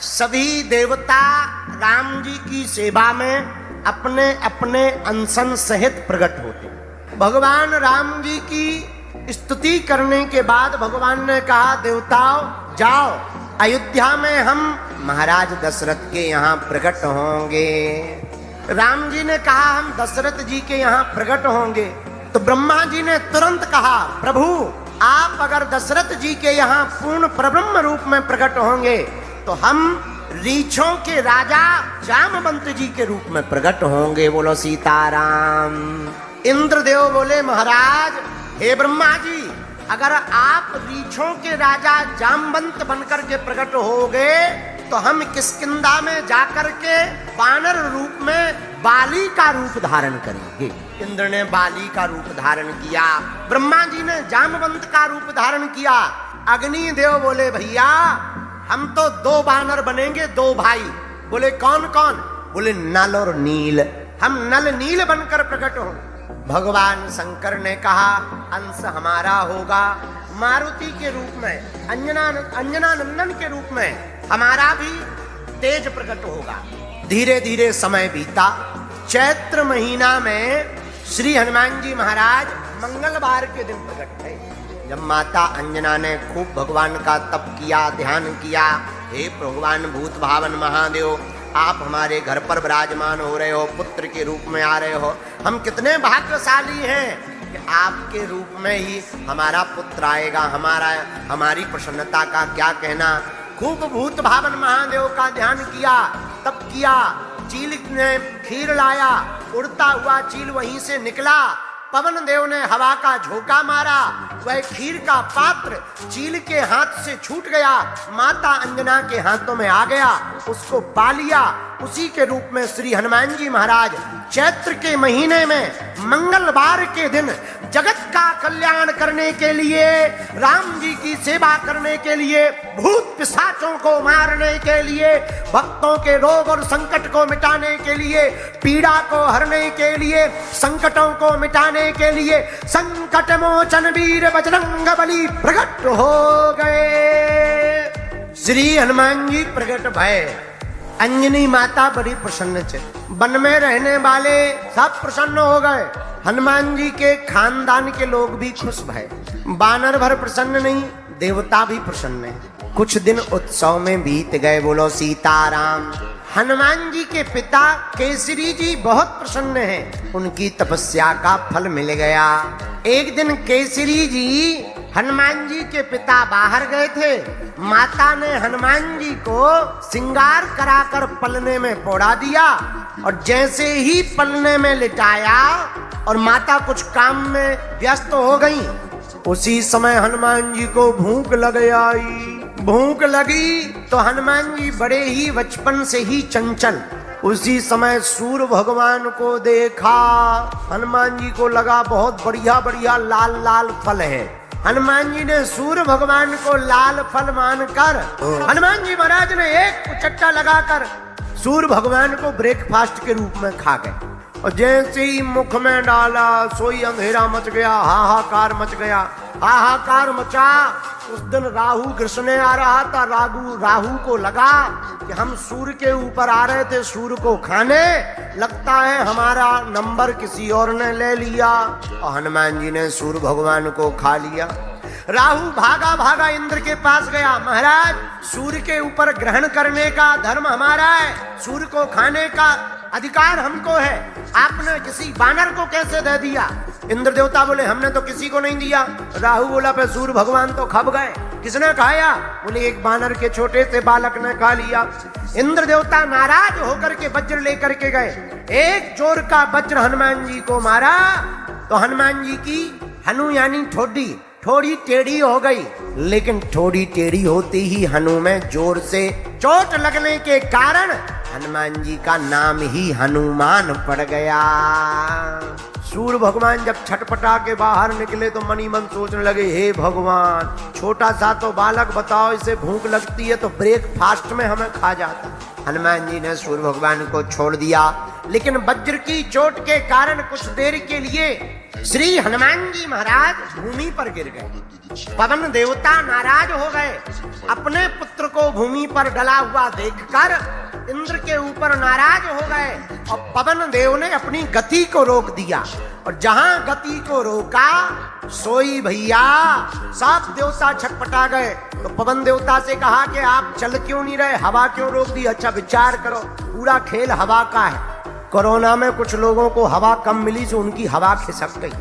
सभी देवता राम जी की सेवा में अपने अपने अनशन सहित प्रकट होते। भगवान राम जी की स्तुति करने के बाद भगवान ने कहा, देवताओं जाओ, अयोध्या में हम महाराज दशरथ के यहाँ प्रकट होंगे। राम जी ने कहा हम दशरथ जी के यहाँ प्रकट होंगे, तो ब्रह्मा जी ने तुरंत कहा, प्रभु आप अगर दशरथ जी के यहाँ पूर्ण परब्रह्म रूप में प्रकट होंगे तो हम रीछों के राजा जामवंत जी के रूप में प्रकट होंगे। बोलो सीताराम। इंद्रदेव बोले, महाराज हे ब्रह्मा जी, अगर आप रीछों के राजा जामवंत बनकर के प्रकट होगे तो हम किष्किंधा में जाकर के वानर रूप में बाली का रूप धारण करेंगे। इंद्र ने बाली का रूप धारण किया, ब्रह्मा जी ने जामवंत का रूप धारण किया। अग्नि देव बोले, भैया हम तो दो वानर बनेंगे, दो भाई। बोले कौन कौन? बोले नल और नील, हम नल नील बनकर प्रकट हो। भगवान शंकर ने कहा अंश हमारा होगा, मारुति के रूप में, अंजना नंदन के रूप में हमारा भी तेज प्रकट होगा। धीरे धीरे समय बीता। चैत्र महीना में श्री हनुमान जी महाराज मंगलवार के दिन प्रकट थे। जब माता अंजना ने खूब भगवान का तप किया, ध्यान किया, हे भगवान भूत भावन महादेव, आप हमारे घर पर विराजमान हो रहे हो, पुत्र के रूप में आ रहे हो, हम कितने भाग्यशाली हैं कि आपके रूप में ही हमारा पुत्र आएगा, हमारी प्रसन्नता का क्या कहना। खूब भूत भावन महादेव का ध्यान किया, तप किया। चील ने खीर लाया, उड़ता हुआ चील वहीं से निकला। पवन देव ने हवा का झोंका मारा, वह खीर का पात्र चील के हाथ से छूट गया, माता अंजना के हाथों में आ गया, उसको पा लिया। उसी के रूप में श्री हनुमान जी महाराज चैत्र के महीने में मंगलवार के दिन जगत का कल्याण करने के लिए, राम जी की सेवा करने के लिए, भूत पिशाचों को मारने के लिए, भक्तों के रोग और संकट को मिटाने के लिए, पीड़ा को हरने के लिए, संकटों को मिटाने के लिए संकट मोचन वीर बजरंग बली प्रकट हो गए। श्री हनुमान जी प्रकट भय। अंजनी माता बड़ी प्रसन्न थे, वन में रहने वाले सब प्रसन्न हो गए, हनुमान जी के खानदान के लोग भी खुश भय। बानर भर प्रसन्न नहीं, देवता भी प्रसन्न है। कुछ दिन उत्सव में बीत गए। बोलो सीताराम। हनुमान जी के पिता केसरी जी बहुत प्रसन्न हैं, उनकी तपस्या का फल मिल गया। एक दिन केसरी जी हनुमान जी के पिता बाहर गए थे, माता ने हनुमान जी को श्रृंगार कराकर पलने में पौड़ा दिया, और जैसे ही पलने में लिटाया और माता कुछ काम में व्यस्त हो गई, उसी समय हनुमान जी को भूख लग आई। भूख लगी तो हनुमान जी बड़े ही बचपन से ही चंचल, उसी समय सूर्य भगवान को देखा। हनुमान जी को लगा बहुत बढ़िया बढ़िया लाल लाल फल है। हनुमान जी ने सूर्य भगवान को लाल फल मानकर हनुमान जी महाराज ने एक उचट्टा लगाकर सूर्य भगवान को ब्रेकफास्ट के रूप में खा गए, और जैसे ही मुख में डाला सोई अंधेरा मच गया, हाहाकार मच गया। हाहाकार मचा। उस दिन राहु कृष्ण आ रहा था, राहु को लगा कि हम सूर्य के ऊपर आ रहे थे सूर्य को खाने, लगता है हमारा नंबर किसी और ने ले लिया, और हनुमान जी ने सूर्य भगवान को खा लिया। राहु भागा भागा इंद्र के पास गया, महाराज सूर्य के ऊपर ग्रहण करने का धर्म हमारा है, सूर्य को खाने का अधिकार हमको है, आपने किसी वानर को कैसे दे दिया? इंद्र देवता बोले हमने तो किसी को नहीं दिया। राहु बोला पे सूर्य भगवान तो खप गए, किसने खाया? बोले एक वानर के छोटे से बालक ने खा लिया। इंद्र देवता नाराज होकर के वज्र लेकर के गए, एक जोर का वज्र हनुमान जी को मारा, तो हनुमान जी की हनु यानी ठोडी थोड़ी टेढ़ी हो गई, लेकिन थोड़ी टेढ़ी होती ही हनु में जोर से चोट लगने के कारण हनुमान जी का नाम ही हनुमान पड़ गया। सूर्य भगवान जब छटपटा के बाहर निकले तो मनी मन सोचने लगे, हे भगवान छोटा सा तो बालक, बताओ इसे भूख लगती है तो ब्रेकफास्ट में हमें खा जाता। हनुमान जी ने सूर्य भगवान को छोड़ दिया, लेकिन वज्र की चोट के कारण कुछ देर के लिए श्री हनुमान जी महाराज भूमि पर गिर गए। पवन देवता नाराज हो गए। अपने पुत्र को भूमि पर डला हुआ देखकर इंद्र के ऊपर नाराज हो गए और पवन देव ने अपनी गति को रोक दिया। और जहां गति को रोका सोई भैया सब देवता छटपटा गए। तो पवन देवता से कहा कि आप चल क्यों नहीं रहे, हवा क्यों रोक दी? अच्छा विचार करो, पूरा खेल हवा का है। कोरोना में कुछ लोगों को हवा कम मिली तो उनकी हवा खिसक गई।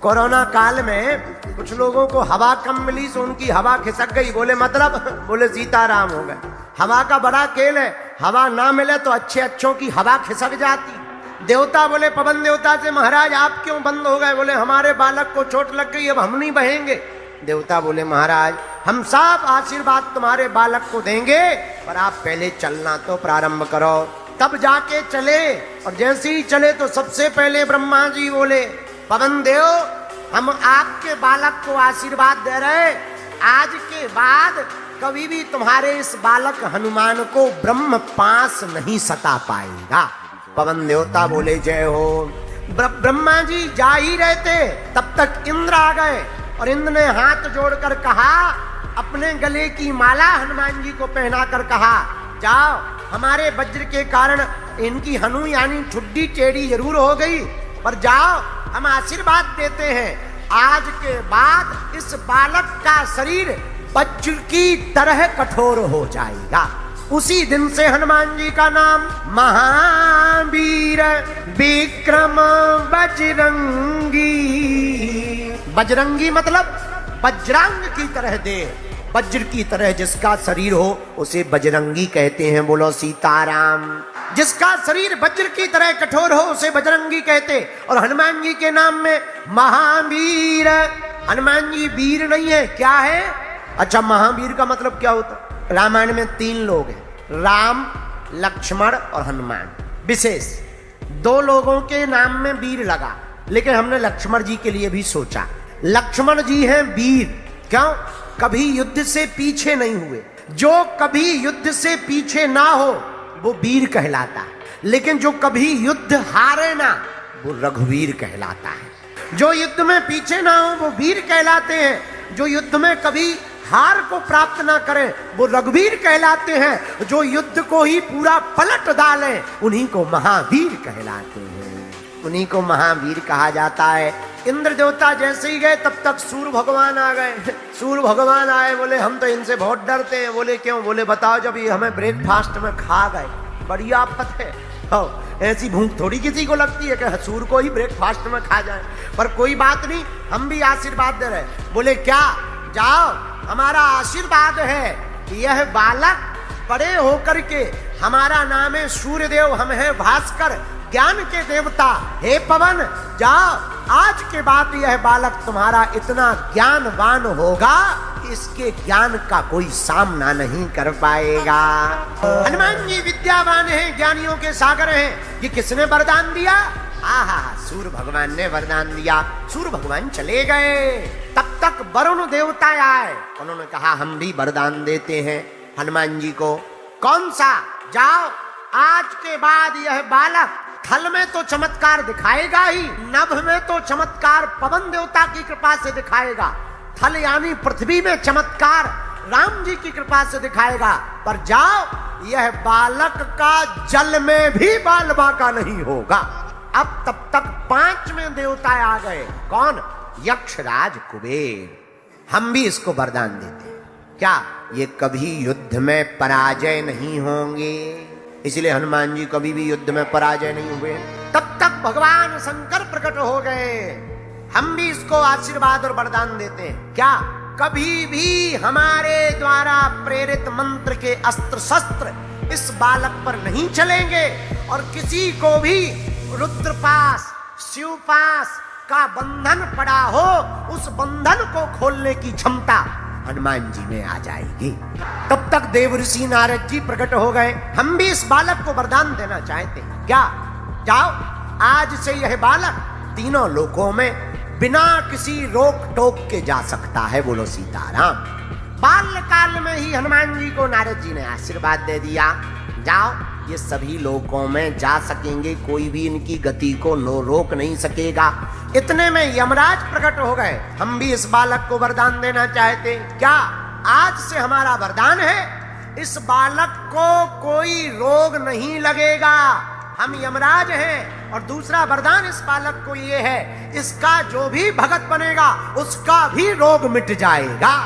कोरोना काल में कुछ लोगों को हवा कम मिली तो उनकी हवा खिसक गई। बोले मतलब? बोले सीताराम हो गए। हवा का बड़ा खेल है, हवा ना मिले तो अच्छे अच्छों की हवा खिसक जाती। देवता बोले पवन देवता से, महाराज आप क्यों बंद हो गए? बोले हमारे बालक को चोट लग गई, अब हम नहीं बहेंगे। देवता बोले महाराज हम सब आशीर्वाद तुम्हारे बालक को देंगे, पर आप पहले चलना तो प्रारंभ करो। तब जाके चले, और जैसे ही चले तो सबसे पहले ब्रह्मा जी बोले पवन देव हम आपके बालक को आशीर्वाद दे रहे, आज के बाद कभी भी तुम्हारे इस बालक हनुमान को ब्रह्म पास नहीं सता पाएगा। पवन देवता बोले जय हो। ब्रह्मा जी जा ही रहे थे तब तक इंद्र आ गए और इंद्र ने हाथ जोड़कर कहा, अपने गले की माला हनुमान जी को पहनाकर कहा, जाओ हमारे वज्र के कारण इनकी हनु यानी ठुड्डी टेढ़ी जरूर हो गई, पर जाओ हम आशीर्वाद देते हैं, आज के बाद इस बालक का शरीर वज्र की तरह कठोर हो जाएगा। उसी दिन से हनुमान जी का नाम महावीर विक्रम बजरंगी। बजरंगी मतलब वज्रांग की तरह देह, वज्र की तरह जिसका शरीर हो उसे बजरंगी कहते हैं। बोलो सीताराम। जिसका शरीर वज्र की तरह कठोर हो उसे बजरंगी कहते। और हनुमान जी के नाम में महावीर, हनुमान जी वीर नहीं है, क्या है? अच्छा महावीर का मतलब क्या होता? रामायण में 3 लोग हैं, राम लक्ष्मण और हनुमान। विशेष 2 लोगों के नाम में वीर लगा, लेकिन हमने लक्ष्मण जी के लिए भी सोचा। लक्ष्मण जी हैं वीर, क्यों? कभी युद्ध से पीछे नहीं हुए। जो कभी युद्ध से पीछे ना हो वो वीर कहलाता है, लेकिन जो कभी युद्ध हारे ना वो रघुवीर कहलाता है। जो युद्ध में पीछे ना हो वो वीर कहलाते हैं, जो युद्ध में कभी हार को प्राप्त ना करें वो रघुवीर कहलाते हैं, जो युद्ध को ही पूरा पलट डालें उन्हीं को महावीर कहलाते हैं, उन्हीं को महावीर कहा जाता है। इंद्र देवता जैसे ही गए तब तक सूर्य भगवान आ गए। सूर्य भगवान आए, बोले हम तो इनसे बहुत डरते हैं। बोले क्यों? बोले बताओ, जब ये हमें ब्रेकफास्ट में खा गए, बड़ी आफत है। ऐसी भूख थोड़ी किसी को लगती है कि सूर्य को ही ब्रेकफास्ट में खा जाए, पर कोई बात नहीं, हम भी आशीर्वाद दे रहे। बोले क्या? जाओ हमारा आशीर्वाद है कि यह बालक बड़े होकर के, हमारा नाम है सूर्यदेव, हम है भास्कर, ज्ञान के देवता। हे पवन जाओ, आज के बाद यह बालक तुम्हारा इतना ज्ञानवान होगा कि इसके ज्ञान का कोई सामना नहीं कर पाएगा। हनुमान जी विद्यावान हैं, ज्ञानियों के सागर हैं। ये किसने वरदान दिया? आहा, सूर्य भगवान ने वरदान दिया। सूर्य भगवान चले गए, तब तक वरुण देवता आए, उन्होंने कहा हम भी वरदान देते हैं हनुमान जी को। कौन सा? जाओ आज के बाद यह बालक थल में तो चमत्कार दिखाएगा ही, नभ में तो चमत्कार पवन देवता की कृपा से दिखाएगा। थल यानी पृथ्वी में चमत्कार राम जी की कृपा से दिखाएगा। पर जाओ यह बालक का जल में भी बाल बांका नहीं होगा। अब तब तक 5वें देवता आ गए। कौन? यक्षराज कुबेर। हम भी इसको वरदान देते हैं, क्या ये कभी युद्ध में पराजय नहीं होंगे, इसलिए हनुमान जी कभी भी युद्ध में पराजय नहीं हुए। तब तक भगवान शंकर प्रकट हो गए। हम भी इसको आशीर्वाद और वरदान देते हैं, क्या कभी भी हमारे द्वारा प्रेरित मंत्र के अस्त्र शस्त्र इस बालक पर नहीं चलेंगे, और किसी को भी रुद्रपास शिवपास का बंधन पड़ा हो उस बंधन को खोलने की क्षमता हनुमान जी में आ जाएगी। तब तक देव ऋषि नारद जी प्रकट हो गए। हम भी इस बालक को वरदान देना चाहते हैं, क्या जाओ आज से यह बालक तीनों लोकों में बिना किसी रोक टोक के जा सकता है। बोलो सीताराम। बाल्यकाल में ही हनुमान जी को नारद जी ने आशीर्वाद दे दिया, जाओ ये सभी लोकों में जा सकेंगे, कोई भी इनकी गति को रोक नहीं सकेगा। इतने में यमराज प्रकट हो गए। हम भी इस बालक को वरदान देना चाहते, क्या आज से हमारा वरदान है, इस बालक को कोई रोग नहीं लगेगा। हम यमराज हैं। और दूसरा वरदान इस बालक को ये है, इसका जो भी भगत बनेगा उसका भी रोग मिट जाएगा।